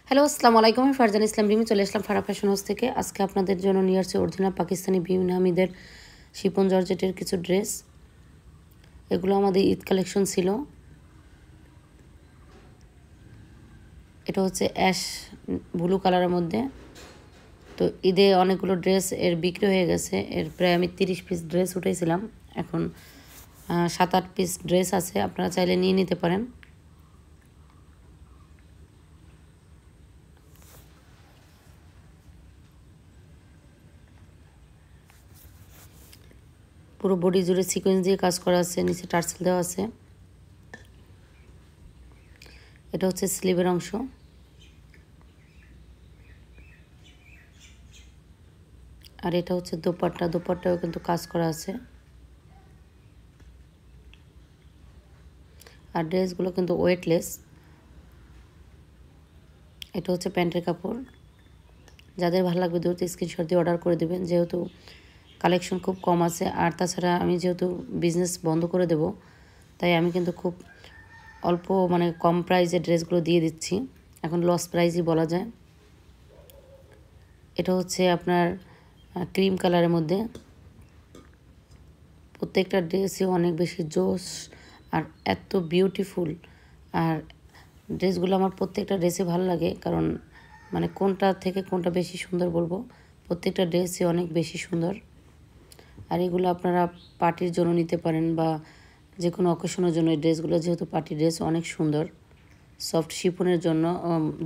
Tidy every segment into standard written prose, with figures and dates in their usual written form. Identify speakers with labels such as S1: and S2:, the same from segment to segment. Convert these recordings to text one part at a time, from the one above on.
S1: Hello, আসসালামু আলাইকুম। আমি ফারজান ইসলাম রিমি চলে আসলাম ফারা ফ্যাশন হাউস থেকে। আজকে আপনাদের জন্য নিয়ে আসছি অরিজিনাল পাকিস্তানি বিন হামিদের শিপন জর্জেটের কিছু ড্রেস। এগুলো আমাদের ঈদ কালেকশন ছিল। এটা হচ্ছে অ্যাশ ব্লু কালারের মধ্যে। তো ঈদে অনেকগুলো ড্রেস এর বিক্রি হয়ে গেছে। এর প্রায় আমি 30 পিস ড্রেস উঠেছিলাম। এখন 7-8 পিস ড্রেস আছে, আপনারা চাইলে নিয়ে নিতে পারেন। পুরো বডি জুড়ে সিকোয়েন্স দিয়ে কাজ করা আছে, নিচে টার্সেল দেওয়া আছে। এটা হচ্ছে স্লিভের অংশ। আর এটা হচ্ছে দোপাট্টা, দোপাট্টাও কিন্তু কাজ করা আছে। আর ড্রেসগুলো কিন্তু ওয়েটলেস। এটা হচ্ছে প্যান্টের কাপড়। যাদের ভালো লাগবে দ্রুত স্ক্রিনশট দিয়ে অর্ডার করে দেবেন, যেহেতু কালেকশন খুব কম আছে। আর তাছাড়া আমি যেহেতু বিজনেস বন্ধ করে দেব, তাই আমি কিন্তু খুব অল্প কম প্রাইসে ড্রেসগুলো দিয়ে দিচ্ছি। এখন লস প্রাইসই বলা যায়। এটা হচ্ছে আপনার ক্রিম কালারের মধ্যে। প্রত্যেকটা ড্রেসই অনেক বেশি জোশ আর এত বিউটিফুল। আর ড্রেসগুলো আমার প্রত্যেকটা ড্রেসে ভালো লাগে, কারণ কোনটা থেকে কোনটা বেশি সুন্দর বলবো, প্রত্যেকটা ড্রেসই অনেক বেশি সুন্দর। আর এগুলো আপনারা পার্টির জন্য নিতে পারেন বা যে কোনো অকেশনের জন্য। এই ড্রেসগুলো যেহেতু পার্টি ড্রেস, অনেক সুন্দর। সফট শিফনের জন্য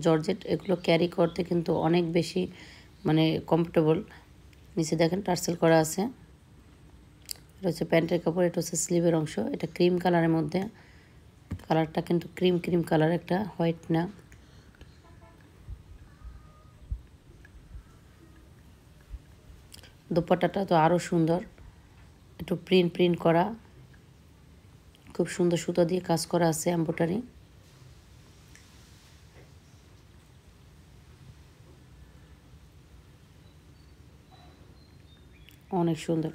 S1: জর্জেট, এগুলো ক্যারি করতে কিন্তু অনেক বেশি কমফোর্টেবল। নিচে দেখেন টার্সেল করা আছে। এটা হচ্ছে প্যান্টের কাপড়, এটা হচ্ছে স্লিভের অংশ। এটা ক্রিম কালারের মধ্যে। কালারটা কিন্তু ক্রিম কালার, একটা হোয়াইট না। দোপাট্টাটা তো আরও সুন্দর, একটু প্রিন্ট করা, খুব সুন্দর সুতো দিয়ে কাজ করা আছে, এমব্রয়ডারি। অনেক সুন্দর।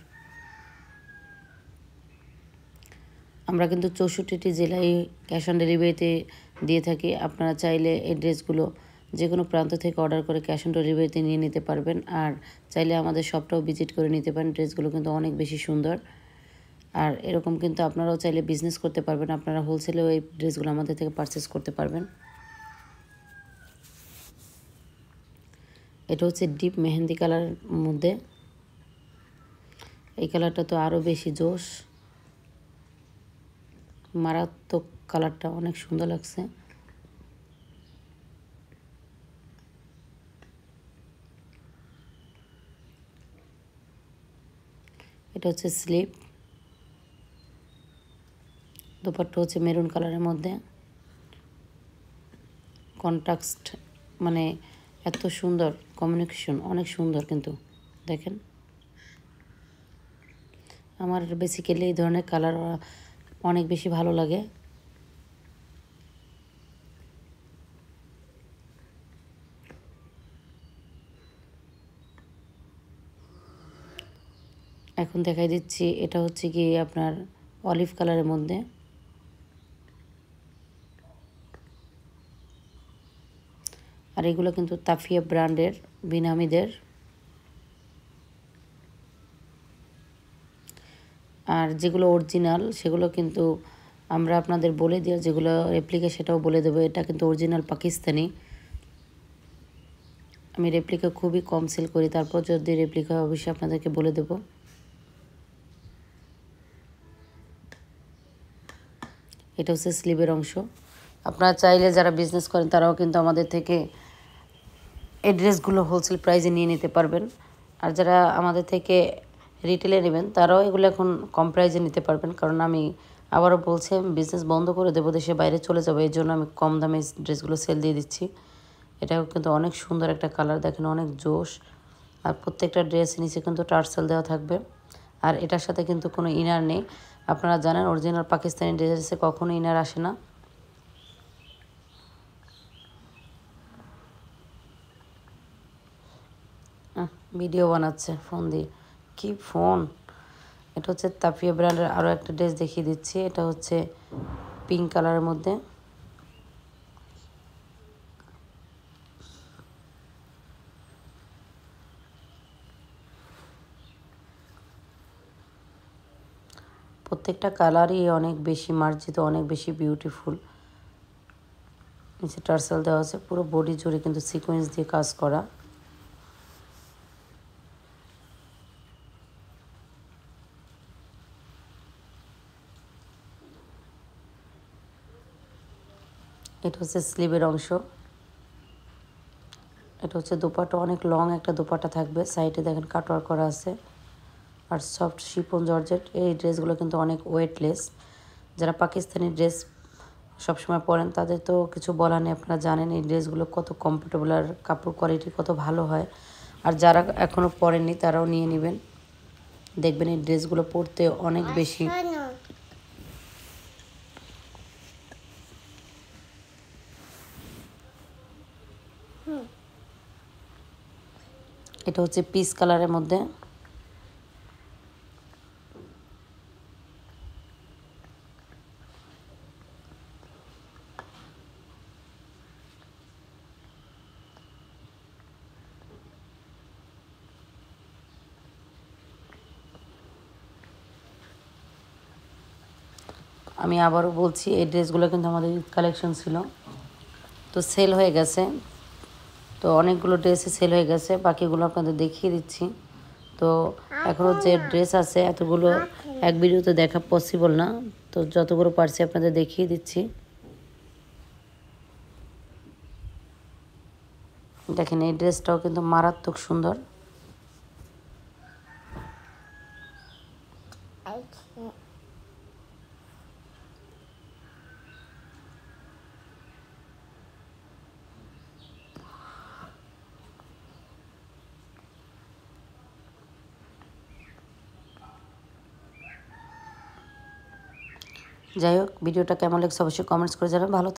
S1: আমরা কিন্তু 64টি জেলায় ক্যাশ অন ডেলিভারিতে দিয়ে থাকি। আপনারা চাইলে এই ড্রেসগুলো যে কোনো প্রান্ত থেকে অর্ডার করে ক্যাশ অন ডেলিভারিতে নিয়ে নিতে পারবেন। আর চাইলে আমাদের শপটাও ভিজিট করে নিতে পারেন। ড্রেসগুলো কিন্তু অনেক বেশি সুন্দর। আর এরকম কিন্তু আপনারাও চাইলে বিজনেস করতে পারবেন। আপনারা হোলসেলেও এই ড্রেসগুলো আমাদের থেকে পারচেস করতে পারবেন। এটা হচ্ছে ডিপ মেহেন্দি কালারের মধ্যে। এই কালারটা তো আরও বেশি জোশ, মারাত্মক। কালারটা অনেক সুন্দর লাগছে। এটা হচ্ছে স্লিভ। দোপাট্টা হচ্ছে মেরুন কালারের মধ্যে। কন্ট্রাস্ট এত সুন্দর কমিউনিকেশন, অনেক সুন্দর কিন্তু দেখেন। আমার বেসিক্যালি এই ধরনের কালার অনেক বেশি ভালো লাগে। এখন দেখাই দিচ্ছি, এটা হচ্ছে কি আপনার অলিভ কালারের মধ্যে। আর এগুলো কিন্তু তাফিয়া ব্র্যান্ডের, বিনামিদের। আর যেগুলো অরিজিনাল সেগুলো কিন্তু আমরা আপনাদের বলে দিই, যেগুলো রেপ্লিকা সেটাও বলে দেবো। এটা কিন্তু অরিজিনাল পাকিস্তানি। আমি রেপ্লিকা খুবই কম সেল করি, তারপর যদি রেপ্লিকা অবশ্যই আপনাদেরকে বলে দেব। এটা হচ্ছে স্লিভের অংশ। আপনারা চাইলে যারা বিজনেস করেন তারাও কিন্তু আমাদের থেকে এই ড্রেসগুলো হোলসেল প্রাইসে নিয়ে নিতে পারবেন। আর যারা আমাদের থেকে রিটেলে নেবেন তারাও এগুলো এখন কম প্রাইসে নিতে পারবেন, কারণ আমি আবারও বলছি, আমি বিজনেস বন্ধ করে দেবো, দেশের বাইরে চলে যাবো। এই জন্য আমি কম দামে ড্রেসগুলো সেল দিয়ে দিচ্ছি। এটাও কিন্তু অনেক সুন্দর একটা কালার, দেখেন অনেক জোশ। আর প্রত্যেকটা ড্রেস নিচে কিন্তু টার্সেল দেওয়া থাকবে। আর এটার সাথে কিন্তু কোনো ইনার নেই। আপনারা জানেন অরিজিনাল পাকিস্তানি ড্রেসে কখনো ইনার আসে না। ভিডিও বানাচ্ছে ফোন দিয়ে, কি ফোন। এটা হচ্ছে তাফিয়া ব্র্যান্ডের আরও একটা ড্রেস দেখিয়ে দিচ্ছি। এটা হচ্ছে পিঙ্ক কালারের মধ্যে। প্রত্যেকটা কালারই অনেক বেশি মার্জিত, অনেক বেশি বিউটিফুল। নিচে টার্সেল দেওয়া আছে, পুরো বডি জুড়ে কিন্তু সিকোয়েন্স দিয়ে কাজ করা। এটা হচ্ছে স্লিভের অংশ। এটা হচ্ছে দোপাট্টা, অনেক লং একটা দোপাট্টা থাকবে, সাইডে দেখেন কাটওয়ার্ক করা আছে। আর সফট শিফন জর্জেট। এই ড্রেসগুলো কিন্তু অনেক ওয়েটলেস। যারা পাকিস্তানি ড্রেস সবসময় পরেন তাদের তো কিছু বলার নেই, আপনারা জানেন এই ড্রেসগুলো কত কমফোর্টেবল আর কাপড় কোয়ালিটি কত ভালো হয়। আর যারা এখনও পরেননি তারাও নিয়ে নেবেন, দেখবেন এই ড্রেসগুলো পরতে অনেক বেশি। এটা হচ্ছে পিচ কালারের মধ্যে। আমি আবারও বলছি এই ড্রেসগুলো কিন্তু আমাদের ঈদ কালেকশন ছিল, তো সেল হয়ে গেছে। তো অনেকগুলো ড্রেসই সেল হয়ে গেছে, বাকিগুলো আপনাদের দেখিয়ে দিচ্ছি। তো এখনও যে ড্রেস আছে এতগুলো এক ভিডিওতে দেখা পসিবল না, তো যতগুলো পারছি আপনাদের দেখিয়ে দিচ্ছি। দেখেন এই ড্রেসটাও কিন্তু মারাত্মক সুন্দর। যাই হোক, ভিডিওটা কেমন লাগছে অবশ্যই কমেন্টস করে জানাবেন। ভালো